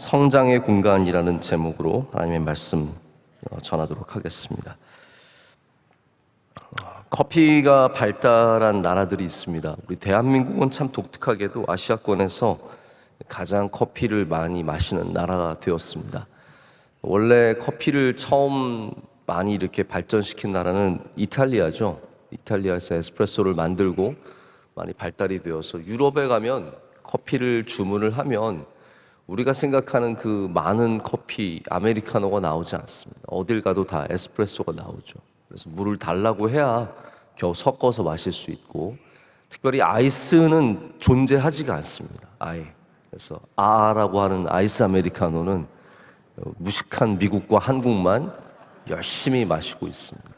성장의 공간이라는 제목으로 하나님의 말씀 전하도록 하겠습니다. 커피가 발달한 나라들이 있습니다. 우리 대한민국은 참 독특하게도 아시아권에서 가장 커피를 많이 마시는 나라가 되었습니다. 원래 커피를 처음 많이 이렇게 발전시킨 나라는 이탈리아죠. 이탈리아에서 에스프레소를 만들고 많이 발달이 되어서 유럽에 가면 커피를 주문을 하면 우리가 생각하는 그 많은 커피, 아메리카노가 나오지 않습니다. 어딜 가도 다 에스프레소가 나오죠. 그래서 물을 달라고 해야 겨우 섞어서 마실 수 있고, 특별히 아이스는 존재하지가 않습니다. 아예. 그래서 아라고 하는 아이스 아메리카노는 무식한 미국과 한국만 열심히 마시고 있습니다.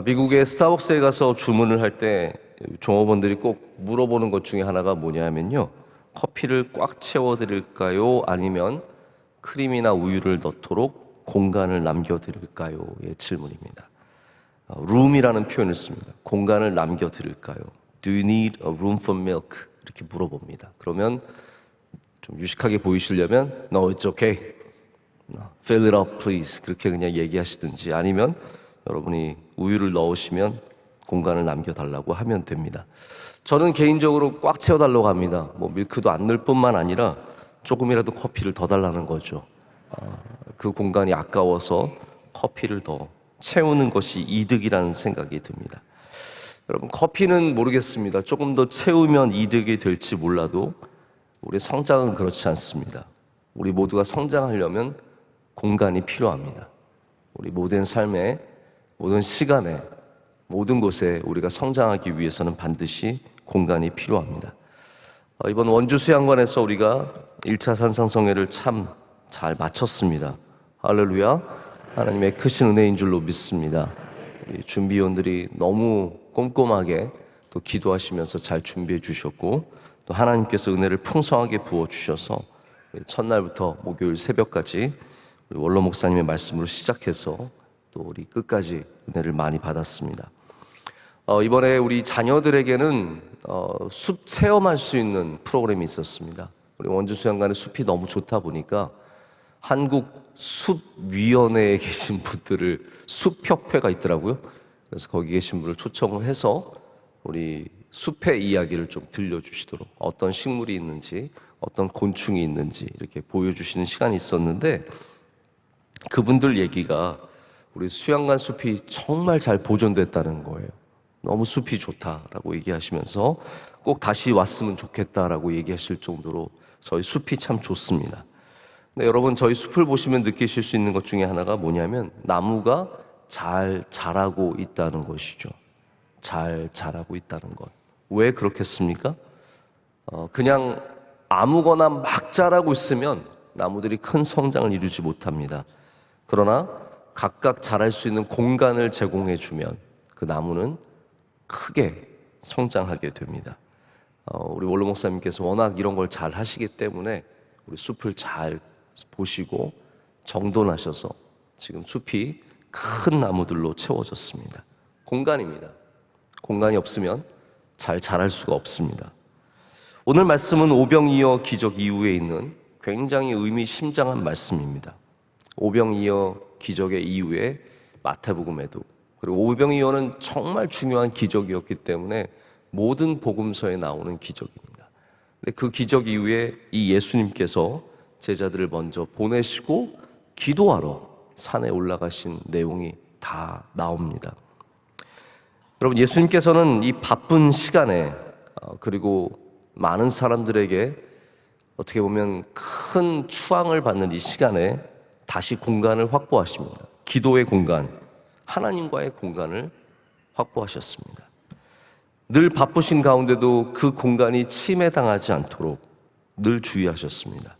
미국의 스타벅스에 가서 주문을 할 때 종업원들이 꼭 물어보는 것 중에 하나가 뭐냐면요, 커피를 꽉 채워드릴까요? 아니면 크림이나 우유를 넣도록 공간을 남겨드릴까요?의 질문입니다. room이라는 표현을 씁니다. 공간을 남겨드릴까요? Do you need a room for milk? 이렇게 물어봅니다. 그러면 좀 유식하게 보이시려면 No, it's okay. Fill it up, please. 그렇게 그냥 얘기하시든지, 아니면 여러분이 우유를 넣으시면 공간을 남겨달라고 하면 됩니다. 저는 개인적으로 꽉 채워달라고 합니다. 밀크도 안 넣을 뿐만 아니라 조금이라도 커피를 더 달라는 거죠. 그 공간이 아까워서 커피를 더 채우는 것이 이득이라는 생각이 듭니다. 여러분, 커피는 모르겠습니다. 조금 더 채우면 이득이 될지 몰라도 우리 성장은 그렇지 않습니다. 우리 모두가 성장하려면 공간이 필요합니다. 우리 모든 삶에, 모든 시간에, 모든 곳에 우리가 성장하기 위해서는 반드시 공간이 필요합니다. 이번 원주 수양관에서 우리가 1차 산상성회를 참 잘 마쳤습니다. 할렐루야. 하나님의 크신 은혜인 줄로 믿습니다. 우리 준비위원들이 너무 꼼꼼하게 또 기도하시면서 잘 준비해 주셨고, 또 하나님께서 은혜를 풍성하게 부어주셔서 첫날부터 목요일 새벽까지 우리 원로 목사님의 말씀으로 시작해서 또 우리 끝까지 은혜를 많이 받았습니다. 이번에 우리 자녀들에게는 숲 체험할 수 있는 프로그램이 있었습니다. 우리 원주 수양관의 숲이 너무 좋다 보니까 한국 숲위원회에 계신 분들을, 숲협회가 있더라고요. 그래서 거기 계신 분을 초청을 해서 우리 숲의 이야기를 좀 들려주시도록, 어떤 식물이 있는지, 어떤 곤충이 있는지 이렇게 보여주시는 시간이 있었는데, 그분들 얘기가 우리 수양관 숲이 정말 잘 보존됐다는 거예요. 너무 숲이 좋다라고 얘기하시면서 꼭 다시 왔으면 좋겠다라고 얘기하실 정도로 저희 숲이 참 좋습니다. 근데 여러분, 저희 숲을 보시면 느끼실 수 있는 것 중에 하나가 뭐냐면 나무가 잘 자라고 있다는 것이죠. 잘 자라고 있다는 것. 왜 그렇겠습니까? 그냥 아무거나 막 자라고 있으면 나무들이 큰 성장을 이루지 못합니다. 그러나 각각 자랄 수 있는 공간을 제공해 주면 그 나무는 크게 성장하게 됩니다. 우리 원로 목사님께서 워낙 이런 걸 잘 하시기 때문에 우리 숲을 잘 보시고 정돈하셔서 지금 숲이 큰 나무들로 채워졌습니다. 공간입니다. 공간이 없으면 잘 자랄 수가 없습니다. 오늘 말씀은 오병이어 기적 이후에 있는 굉장히 의미심장한 말씀입니다. 오병이어 기적의 이후에 마태복음에도, 그리고 오병이어는 정말 중요한 기적이었기 때문에 모든 복음서에 나오는 기적입니다. 근데 그 기적 이후에 이 예수님께서 제자들을 먼저 보내시고 기도하러 산에 올라가신 내용이 다 나옵니다. 여러분, 예수님께서는 이 바쁜 시간에, 그리고 많은 사람들에게 어떻게 보면 큰 추앙을 받는 이 시간에 다시 공간을 확보하십니다. 기도의 공간, 하나님과의 공간을 확보하셨습니다. 늘 바쁘신 가운데도 그 공간이 침해당하지 않도록 늘 주의하셨습니다.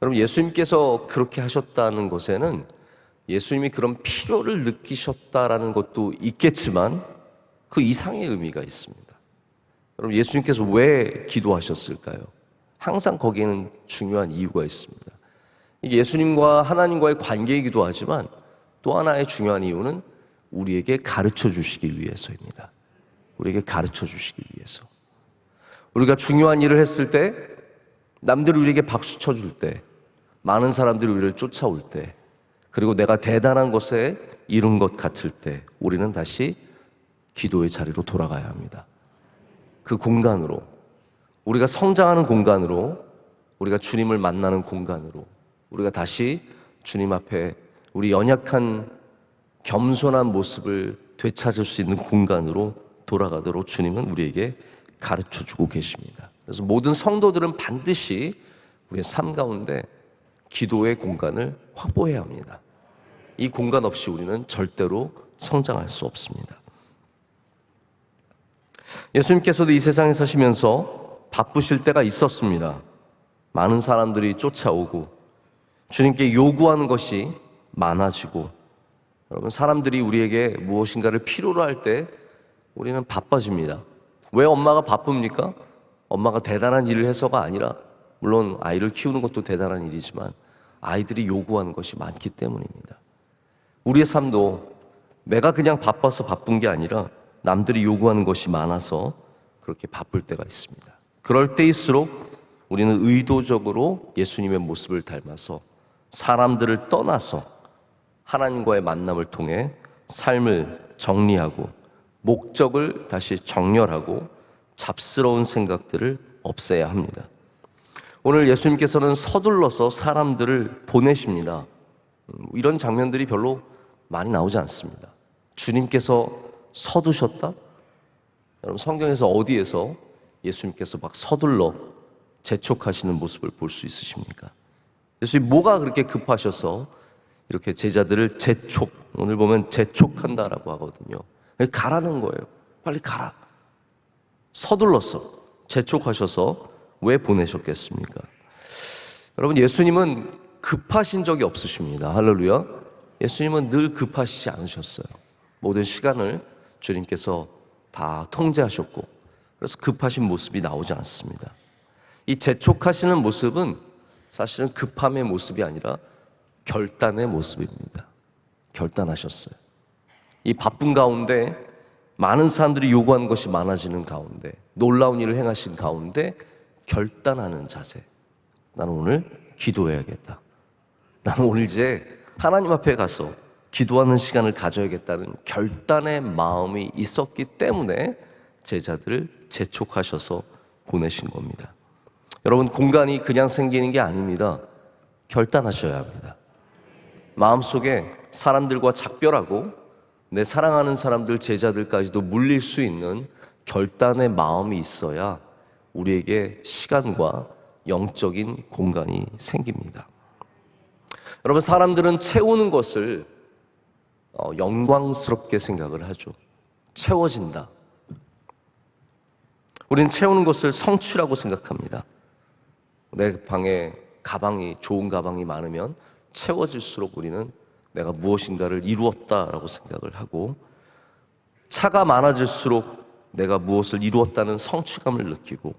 여러분, 예수님께서 그렇게 하셨다는 것에는 예수님이 그런 필요를 느끼셨다라는 것도 있겠지만 그 이상의 의미가 있습니다. 여러분, 예수님께서 왜 기도하셨을까요? 항상 거기에는 중요한 이유가 있습니다. 예수님과 하나님과의 관계이기도 하지만 또 하나의 중요한 이유는 우리에게 가르쳐 주시기 위해서입니다. 우리에게 가르쳐 주시기 위해서. 우리가 중요한 일을 했을 때 남들이 우리에게 박수 쳐줄 때, 많은 사람들이 우리를 쫓아올 때, 그리고 내가 대단한 것에 이룬 것 같을 때 우리는 다시 기도의 자리로 돌아가야 합니다. 그 공간으로, 우리가 성장하는 공간으로, 우리가 주님을 만나는 공간으로, 우리가 다시 주님 앞에 우리 연약한 겸손한 모습을 되찾을 수 있는 공간으로 돌아가도록 주님은 우리에게 가르쳐주고 계십니다. 그래서 모든 성도들은 반드시 우리의 삶 가운데 기도의 공간을 확보해야 합니다. 이 공간 없이 우리는 절대로 성장할 수 없습니다. 예수님께서도 이 세상에 사시면서 바쁘실 때가 있었습니다. 많은 사람들이 쫓아오고 주님께 요구하는 것이 많아지고, 여러분, 사람들이 우리에게 무엇인가를 필요로 할 때 우리는 바빠집니다. 왜 엄마가 바쁩니까? 엄마가 대단한 일을 해서가 아니라, 물론 아이를 키우는 것도 대단한 일이지만 아이들이 요구하는 것이 많기 때문입니다. 우리의 삶도 내가 그냥 바빠서 바쁜 게 아니라 남들이 요구하는 것이 많아서 그렇게 바쁠 때가 있습니다. 그럴 때일수록 우리는 의도적으로 예수님의 모습을 닮아서 사람들을 떠나서 하나님과의 만남을 통해 삶을 정리하고 목적을 다시 정렬하고 잡스러운 생각들을 없애야 합니다. 오늘 예수님께서는 서둘러서 사람들을 보내십니다. 이런 장면들이 별로 많이 나오지 않습니다. 주님께서 서두셨다? 여러분, 성경에서 어디에서 예수님께서 막 서둘러 재촉하시는 모습을 볼 수 있으십니까? 예수님 뭐가 그렇게 급하셔서 이렇게 제자들을 재촉, 오늘 보면 재촉한다라고 하거든요. 가라는 거예요. 빨리 가라. 서둘러서 재촉하셔서 왜 보내셨겠습니까? 여러분, 예수님은 급하신 적이 없으십니다. 할렐루야. 예수님은 늘 급하시지 않으셨어요. 모든 시간을 주님께서 다 통제하셨고, 그래서 급하신 모습이 나오지 않습니다. 이 재촉하시는 모습은 사실은 급함의 모습이 아니라 결단의 모습입니다. 결단하셨어요. 이 바쁜 가운데, 많은 사람들이 요구하는 것이 많아지는 가운데, 놀라운 일을 행하신 가운데 결단하는 자세. 나는 오늘 기도해야겠다. 나는 오늘 이제 하나님 앞에 가서 기도하는 시간을 가져야겠다는 결단의 마음이 있었기 때문에 제자들을 재촉하셔서 보내신 겁니다. 여러분, 공간이 그냥 생기는 게 아닙니다. 결단하셔야 합니다. 마음속에 사람들과 작별하고 내 사랑하는 사람들, 제자들까지도 물릴 수 있는 결단의 마음이 있어야 우리에게 시간과 영적인 공간이 생깁니다. 여러분, 사람들은 채우는 것을 영광스럽게 생각을 하죠. 채워진다. 우리는 채우는 것을 성취라고 생각합니다. 내 방에 가방이, 좋은 가방이 많으면 채워질수록 우리는 내가 무엇인가를 이루었다라고 생각을 하고, 차가 많아질수록 내가 무엇을 이루었다는 성취감을 느끼고,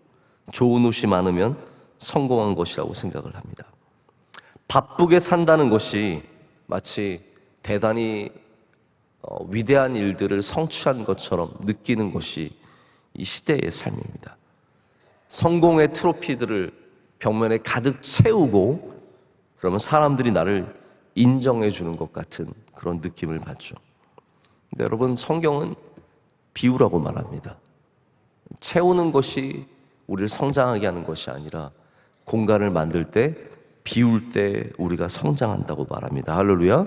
좋은 옷이 많으면 성공한 것이라고 생각을 합니다. 바쁘게 산다는 것이 마치 대단히 위대한 일들을 성취한 것처럼 느끼는 것이 이 시대의 삶입니다. 성공의 트로피들을 벽면에 가득 채우고, 그러면 사람들이 나를 인정해 주는 것 같은 그런 느낌을 받죠. 근데 여러분, 성경은 비우라고 말합니다. 채우는 것이 우리를 성장하게 하는 것이 아니라 공간을 만들 때, 비울 때 우리가 성장한다고 말합니다. 할렐루야.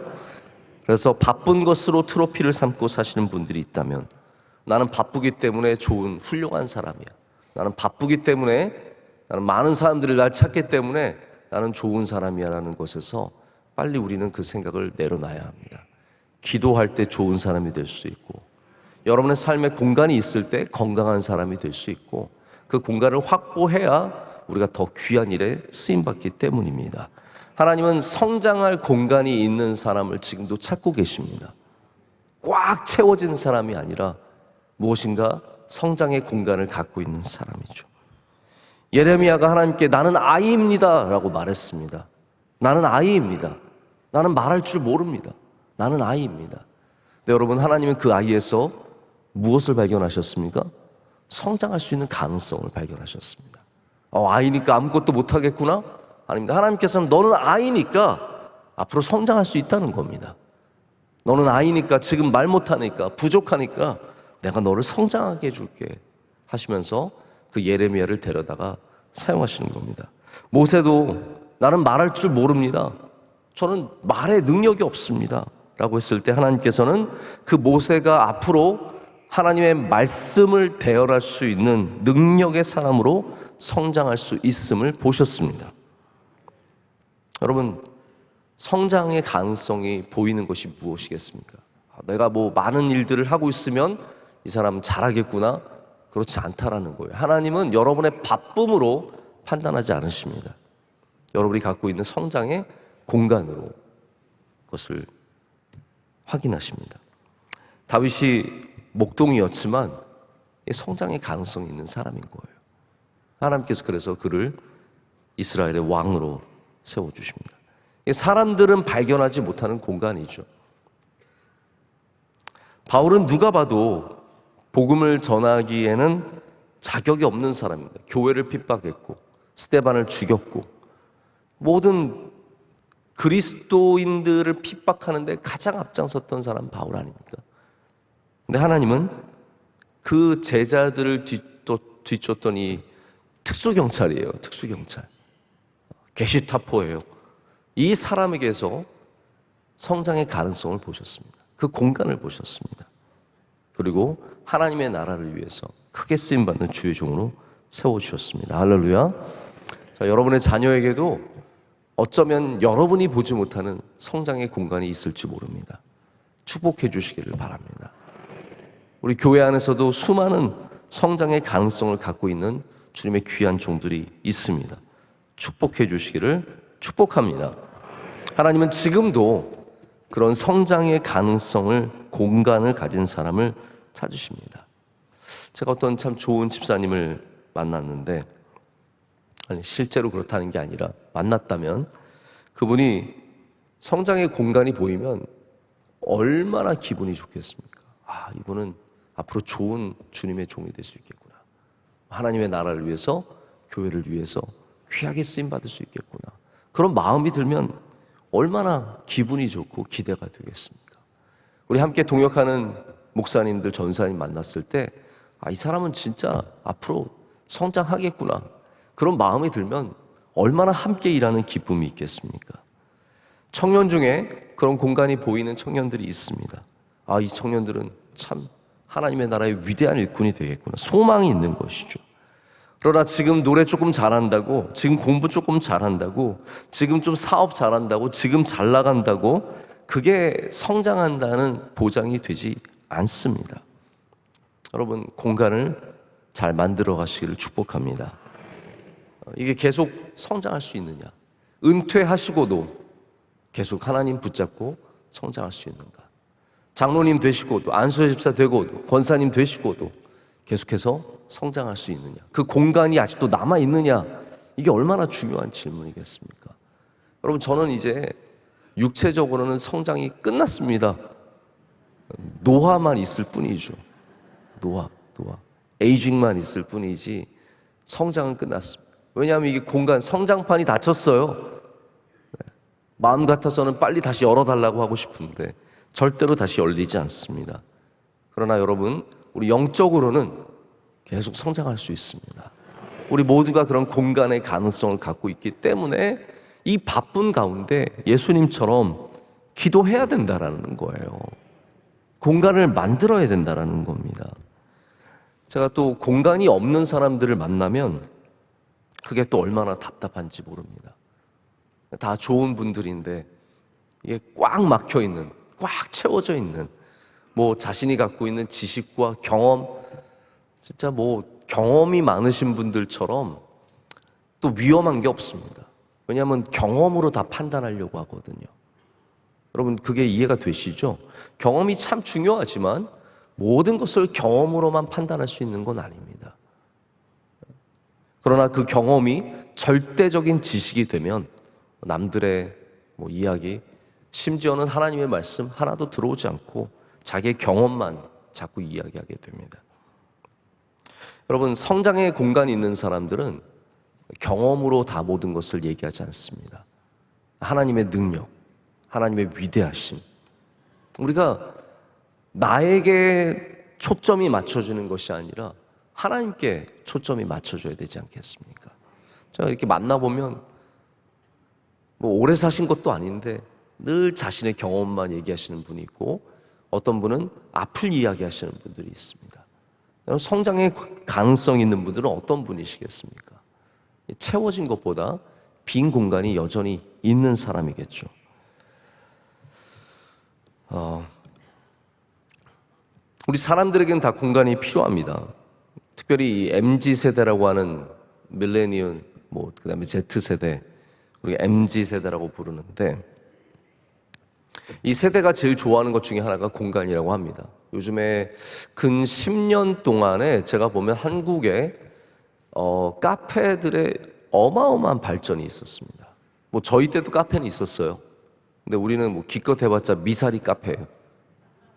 그래서 바쁜 것으로 트로피를 삼고 사시는 분들이 있다면, 나는 바쁘기 때문에 좋은 훌륭한 사람이야, 나는 바쁘기 때문에, 나는 많은 사람들이 날 찾기 때문에 나는 좋은 사람이야 라는 것에서 빨리 우리는 그 생각을 내려놔야 합니다. 기도할 때 좋은 사람이 될 수 있고, 여러분의 삶에 공간이 있을 때 건강한 사람이 될 수 있고, 그 공간을 확보해야 우리가 더 귀한 일에 쓰임받기 때문입니다. 하나님은 성장할 공간이 있는 사람을 지금도 찾고 계십니다. 꽉 채워진 사람이 아니라 무엇인가 성장의 공간을 갖고 있는 사람이죠. 예레미야가 하나님께 나는 아이입니다 라고 말했습니다. 나는 아이입니다. 나는 말할 줄 모릅니다. 나는 아이입니다. 근데 여러분, 하나님은 그 아이에서 무엇을 발견하셨습니까? 성장할 수 있는 가능성을 발견하셨습니다. 아이니까 아무것도 못하겠구나? 아닙니다. 하나님께서는 너는 아이니까 앞으로 성장할 수 있다는 겁니다. 너는 아이니까, 지금 말 못하니까, 부족하니까 내가 너를 성장하게 해줄게 하시면서 그 예레미야를 데려다가 사용하시는 겁니다. 모세도 나는 말할 줄 모릅니다, 저는 말에 능력이 없습니다 라고 했을 때 하나님께서는 그 모세가 앞으로 하나님의 말씀을 대언할 수 있는 능력의 사람으로 성장할 수 있음을 보셨습니다. 여러분, 성장의 가능성이 보이는 것이 무엇이겠습니까? 내가 뭐 많은 일들을 하고 있으면 이 사람은 잘하겠구나? 그렇지 않다라는 거예요. 하나님은 여러분의 바쁨으로 판단하지 않으십니다. 여러분이 갖고 있는 성장의 공간으로 그것을 확인하십니다. 다윗이 목동이었지만 성장의 가능성이 있는 사람인 거예요. 하나님께서 그래서 그를 이스라엘의 왕으로 세워주십니다. 사람들은 발견하지 못하는 공간이죠. 바울은 누가 봐도 복음을 전하기에는 자격이 없는 사람입니다. 교회를 핍박했고 스데반을 죽였고 모든 그리스도인들을 핍박하는데 가장 앞장섰던 사람 바울 아닙니까? 근데 하나님은 그 제자들을 뒤쫓던 이 특수경찰이에요. 특수경찰, 게슈타포예요. 이 사람에게서 성장의 가능성을 보셨습니다. 그 공간을 보셨습니다. 그리고 하나님의 나라를 위해서 크게 쓰임받는 주의 종으로 세워주셨습니다. 할렐루야. 자, 여러분의 자녀에게도 어쩌면 여러분이 보지 못하는 성장의 공간이 있을지 모릅니다. 축복해 주시기를 바랍니다. 우리 교회 안에서도 수많은 성장의 가능성을 갖고 있는 주님의 귀한 종들이 있습니다. 축복해 주시기를 축복합니다. 하나님은 지금도 그런 성장의 가능성을, 공간을 가진 사람을 찾으십니다. 제가 어떤 참 좋은 집사님을 만났는데, 아니 실제로 그렇다는 게 아니라 만났다면 그분이 성장의 공간이 보이면 얼마나 기분이 좋겠습니까? 이분은 앞으로 좋은 주님의 종이 될 수 있겠구나. 하나님의 나라를 위해서, 교회를 위해서 귀하게 쓰임받을 수 있겠구나. 그런 마음이 들면 얼마나 기분이 좋고 기대가 되겠습니까? 우리 함께 동역하는 목사님들, 전사님 만났을 때 이 사람은 진짜 앞으로 성장하겠구나, 그런 마음이 들면 얼마나 함께 일하는 기쁨이 있겠습니까? 청년 중에 그런 공간이 보이는 청년들이 있습니다. 이 청년들은 참 하나님의 나라의 위대한 일꾼이 되겠구나, 소망이 있는 것이죠. 그러나 지금 노래 조금 잘한다고, 지금 공부 조금 잘한다고, 지금 좀 사업 잘한다고, 지금 잘 나간다고 그게 성장한다는 보장이 되지 않습니다. 여러분, 공간을 잘 만들어 가시기를 축복합니다. 이게 계속 성장할 수 있느냐? 은퇴하시고도 계속 하나님 붙잡고 성장할 수 있는가? 장로님 되시고도, 안수회 집사 되고도, 권사님 되시고도 계속해서 성장할 수 있느냐? 그 공간이 아직도 남아 있느냐? 이게 얼마나 중요한 질문이겠습니까? 여러분, 저는 이제 육체적으로는 성장이 끝났습니다. 노화만 있을 뿐이죠. 노화. 에이징만 있을 뿐이지 성장은 끝났습니다. 왜냐하면 이게 공간, 성장판이 닫혔어요. 마음 같아서는 빨리 다시 열어달라고 하고 싶은데 절대로 다시 열리지 않습니다. 그러나 여러분, 우리 영적으로는 계속 성장할 수 있습니다. 우리 모두가 그런 공간의 가능성을 갖고 있기 때문에 이 바쁜 가운데 예수님처럼 기도해야 된다라는 거예요. 공간을 만들어야 된다라는 겁니다. 제가 또 공간이 없는 사람들을 만나면 그게 또 얼마나 답답한지 모릅니다. 다 좋은 분들인데 이게 꽉 막혀 있는, 꽉 채워져 있는, 뭐 자신이 갖고 있는 지식과 경험, 진짜 뭐 경험이 많으신 분들처럼 또 위험한 게 없습니다. 왜냐하면 경험으로 다 판단하려고 하거든요. 여러분, 그게 이해가 되시죠? 경험이 참 중요하지만 모든 것을 경험으로만 판단할 수 있는 건 아닙니다. 그러나 그 경험이 절대적인 지식이 되면 남들의 뭐 이야기, 심지어는 하나님의 말씀 하나도 들어오지 않고 자기의 경험만 자꾸 이야기하게 됩니다. 여러분, 성장의 공간이 있는 사람들은 경험으로 다 모든 것을 얘기하지 않습니다. 하나님의 능력, 하나님의 위대하심. 우리가 나에게 초점이 맞춰지는 것이 아니라 하나님께 초점이 맞춰져야 되지 않겠습니까? 제가 이렇게 만나보면 뭐 오래 사신 것도 아닌데 늘 자신의 경험만 얘기하시는 분이 있고, 어떤 분은 앞을 이야기하시는 분들이 있습니다. 성장의 가능성 있는 분들은 어떤 분이시겠습니까? 채워진 것보다 빈 공간이 여전히 있는 사람이겠죠. 우리 사람들에게는 다 공간이 필요합니다. 특별히 이 MZ세대라고 하는 밀레니엄, 그다음에 Z세대, 우리가 MZ세대라고 부르는데, 이 세대가 제일 좋아하는 것 중에 하나가 공간이라고 합니다. 요즘에 근 10년 동안에 제가 보면 한국에 카페들의 어마어마한 발전이 있었습니다. 저희 때도 카페는 있었어요. 근데 우리는 기껏 해봤자 미사리 카페예요.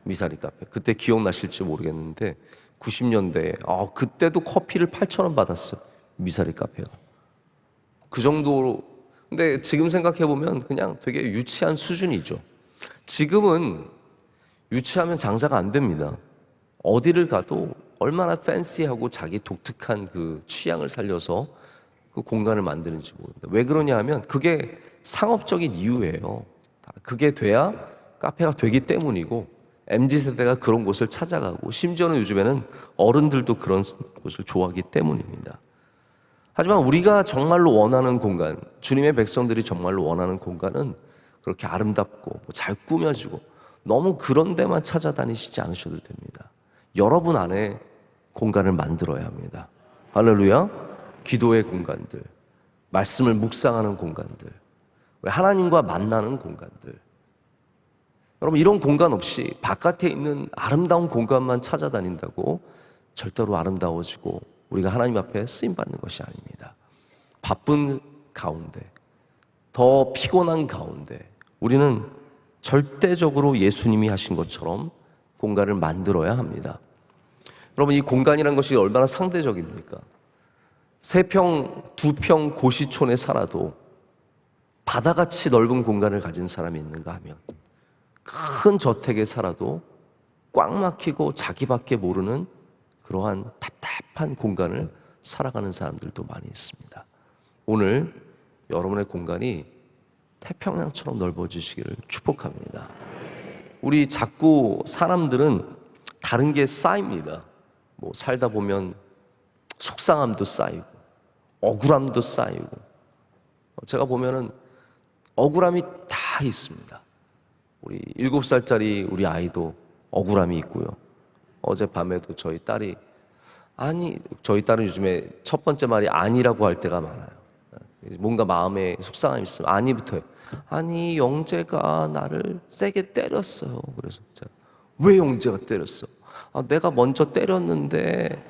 미사리 카페. 그때 기억나실지 모르겠는데 90년대에 그때도 커피를 8,000원 받았어요. 미사리 카페가. 그 정도로. 근데 지금 생각해보면 그냥 되게 유치한 수준이죠. 지금은 유치하면 장사가 안 됩니다. 어디를 가도 얼마나 팬시하고 자기 독특한 그 취향을 살려서 그 공간을 만드는지 모릅니다. 왜 그러냐 하면 그게 상업적인 이유예요. 그게 돼야 카페가 되기 때문이고, MZ세대가 그런 곳을 찾아가고, 심지어는 요즘에는 어른들도 그런 곳을 좋아하기 때문입니다. 하지만 우리가 정말로 원하는 공간, 주님의 백성들이 정말로 원하는 공간은 그렇게 아름답고 잘 꾸며지고 너무 그런 데만 찾아다니시지 않으셔도 됩니다. 여러분 안에 공간을 만들어야 합니다. 할렐루야. 기도의 공간들, 말씀을 묵상하는 공간들, 하나님과 만나는 공간들. 여러분, 이런 공간 없이 바깥에 있는 아름다운 공간만 찾아다닌다고 절대로 아름다워지고 우리가 하나님 앞에 쓰임받는 것이 아닙니다. 바쁜 가운데, 더 피곤한 가운데 우리는 절대적으로 예수님이 하신 것처럼 공간을 만들어야 합니다. 여러분, 이 공간이라는 것이 얼마나 상대적입니까? 3평, 2평 고시촌에 살아도 바다같이 넓은 공간을 가진 사람이 있는가 하면, 큰 저택에 살아도 꽉 막히고 자기밖에 모르는 그러한 답답한 공간을 살아가는 사람들도 많이 있습니다. 오늘 여러분의 공간이 태평양처럼 넓어지시기를 축복합니다. 우리 자꾸 사람들은 다른 게 쌓입니다. 살다 보면 속상함도 쌓이고 억울함도 쌓이고, 제가 보면은 억울함이 다 있습니다. 우리 7살짜리 우리 아이도 억울함이 있고요. 어젯밤에도 저희 딸이 저희 딸은 요즘에 첫 번째 말이 아니라고 할 때가 많아요. 뭔가 마음에 속상함이 있으면 아니부터 해요. 아니, 영재가 나를 세게 때렸어요. 그래서 제가, 왜 영재가 때렸어? 내가 먼저 때렸는데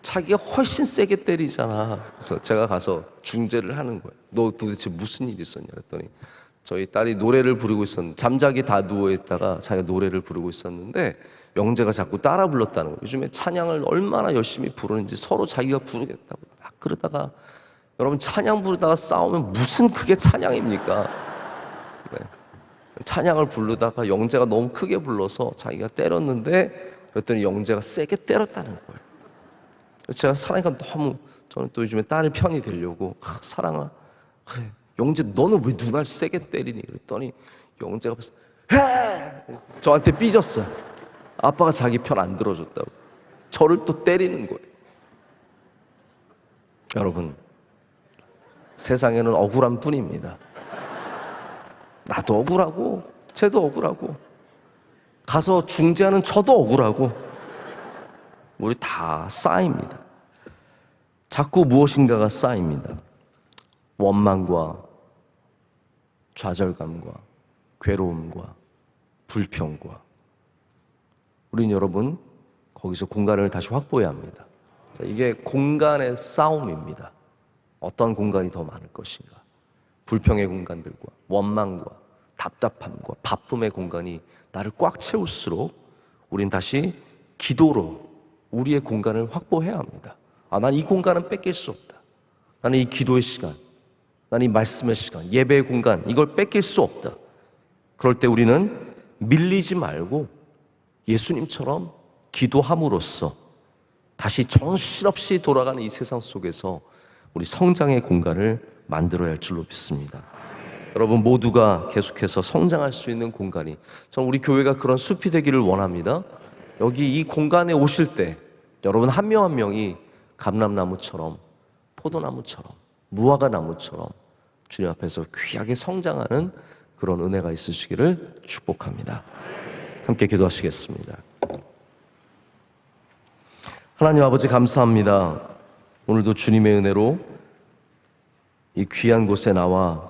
자기가 훨씬 세게 때리잖아. 그래서 제가 가서 중재를 하는 거예요. 너 도대체 무슨 일 있었냐 그랬더니, 저희 딸이 노래를 부르고 있었는데, 잠자기 다 누워있다가 자기가 노래를 부르고 있었는데 영재가 자꾸 따라 불렀다는 거예요. 요즘에 찬양을 얼마나 열심히 부르는지 서로 자기가 부르겠다고 막 그러다가, 여러분, 찬양 부르다가 싸우면 무슨 그게 찬양입니까? 네. 찬양을 부르다가 영재가 너무 크게 불러서 자기가 때렸는데, 그랬더니 영재가 세게 때렸다는 거예요. 제가 사랑이가 너무, 저는 또 요즘에 딸의 편이 되려고, 사랑아, 그래, 영재 너는 왜 누나를 세게 때리니? 그랬더니 영재가 벌써 저한테 삐졌어요. 아빠가 자기 편 안 들어줬다고 저를 또 때리는 거예요. 여러분, 세상에는 억울한 뿐입니다. 나도 억울하고 쟤도 억울하고 가서 중재하는 저도 억울하고, 우리 다 쌓입니다. 자꾸 무엇인가가 쌓입니다. 원망과 좌절감과 괴로움과 불평과. 우린 여러분, 거기서 공간을 다시 확보해야 합니다. 이게 공간의 싸움입니다. 어떤 공간이 더 많을 것인가? 불평의 공간들과 원망과 답답함과 바쁨의 공간이 나를 꽉 채울수록 우린 다시 기도로 우리의 공간을 확보해야 합니다. 난 이 공간은 뺏길 수 없다. 나는 이 기도의 시간, 나는 이 말씀의 시간, 예배의 공간, 이걸 뺏길 수 없다. 그럴 때 우리는 밀리지 말고 예수님처럼 기도함으로써 다시 정신없이 돌아가는 이 세상 속에서 우리 성장의 공간을 만들어야 할 줄로 믿습니다. 여러분 모두가 계속해서 성장할 수 있는 공간이, 저는 우리 교회가 그런 숲이 되기를 원합니다. 여기 이 공간에 오실 때 여러분 한 명 한 명이 감람나무처럼, 포도나무처럼, 무화과 나무처럼 주님 앞에서 귀하게 성장하는 그런 은혜가 있으시기를 축복합니다. 함께 기도하시겠습니다. 하나님 아버지 감사합니다. 오늘도 주님의 은혜로 이 귀한 곳에 나와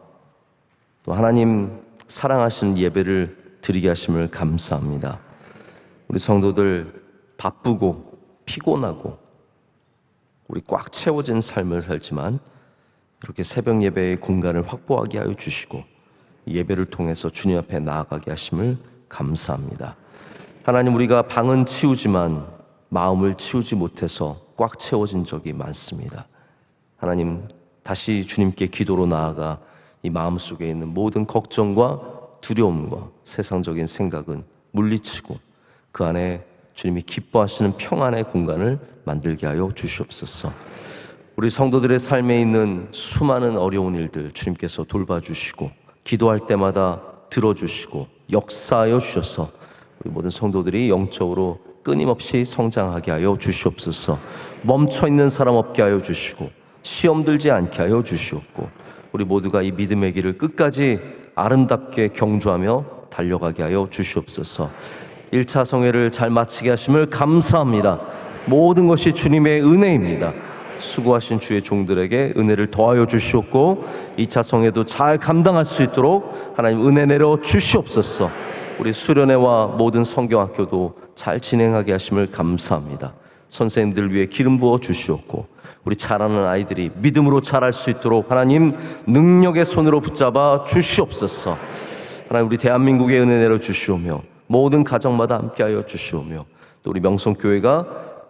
또 하나님 사랑하시는 예배를 드리게 하심을 감사합니다. 우리 성도들 바쁘고 피곤하고 우리 꽉 채워진 삶을 살지만 이렇게 새벽 예배의 공간을 확보하게 하여 주시고 예배를 통해서 주님 앞에 나아가게 하심을 감사합니다. 하나님, 우리가 방은 치우지만 마음을 치우지 못해서 꽉 채워진 적이 많습니다. 하나님, 다시 주님께 기도로 나아가 이 마음속에 있는 모든 걱정과 두려움과 세상적인 생각은 물리치고 그 안에 주님이 기뻐하시는 평안의 공간을 만들게 하여 주시옵소서. 우리 성도들의 삶에 있는 수많은 어려운 일들 주님께서 돌봐주시고 기도할 때마다 들어주시고 역사하여 주셔서 우리 모든 성도들이 영적으로 끊임없이 성장하게 하여 주시옵소서. 멈춰있는 사람 없게 하여 주시고 시험 들지 않게 하여 주시옵고 우리 모두가 이 믿음의 길을 끝까지 아름답게 경주하며 달려가게 하여 주시옵소서. 1차 성회를 잘 마치게 하심을 감사합니다. 모든 것이 주님의 은혜입니다. 수고하신 주의 종들에게 은혜를 더하여 주시옵고 2차 성회도 잘 감당할 수 있도록 하나님 은혜 내려 주시옵소서. 우리 수련회와 모든 성경학교도 잘 진행하게 하심을 감사합니다. 선생님들 위해 기름 부어 주시옵고 우리 자라는 아이들이 믿음으로 자랄 수 있도록 하나님 능력의 손으로 붙잡아 주시옵소서. 하나님, 우리 대한민국에 은혜 내려 주시오며 모든 가정마다 함께하여 주시오며 또 우리 명성교회가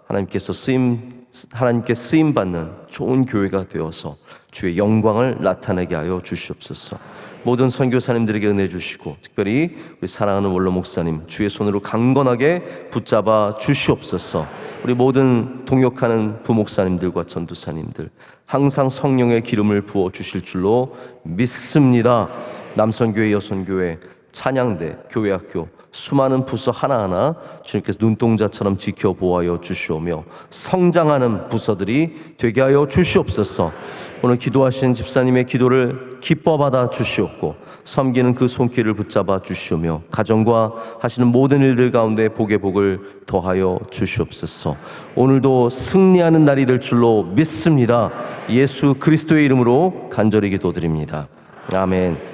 하나님께 쓰임 받는 좋은 교회가 되어서 주의 영광을 나타내게 하여 주시옵소서. 모든 선교사님들에게 은혜 주시고 특별히 우리 사랑하는 원로 목사님 주의 손으로 강건하게 붙잡아 주시옵소서. 우리 모든 동역하는 부목사님들과 전도사님들 항상 성령의 기름을 부어 주실 줄로 믿습니다. 남선교회, 여선교회, 찬양대, 교회학교 수많은 부서 하나하나 주님께서 눈동자처럼 지켜보아여 주시오며 성장하는 부서들이 되게 하여 주시옵소서. 오늘 기도하신 집사님의 기도를 기뻐 받아 주시옵고 섬기는 그 손길을 붙잡아 주시오며 가정과 하시는 모든 일들 가운데 복의 복을 더하여 주시옵소서. 오늘도 승리하는 날이 될 줄로 믿습니다. 예수 그리스도의 이름으로 간절히 기도드립니다. 아멘.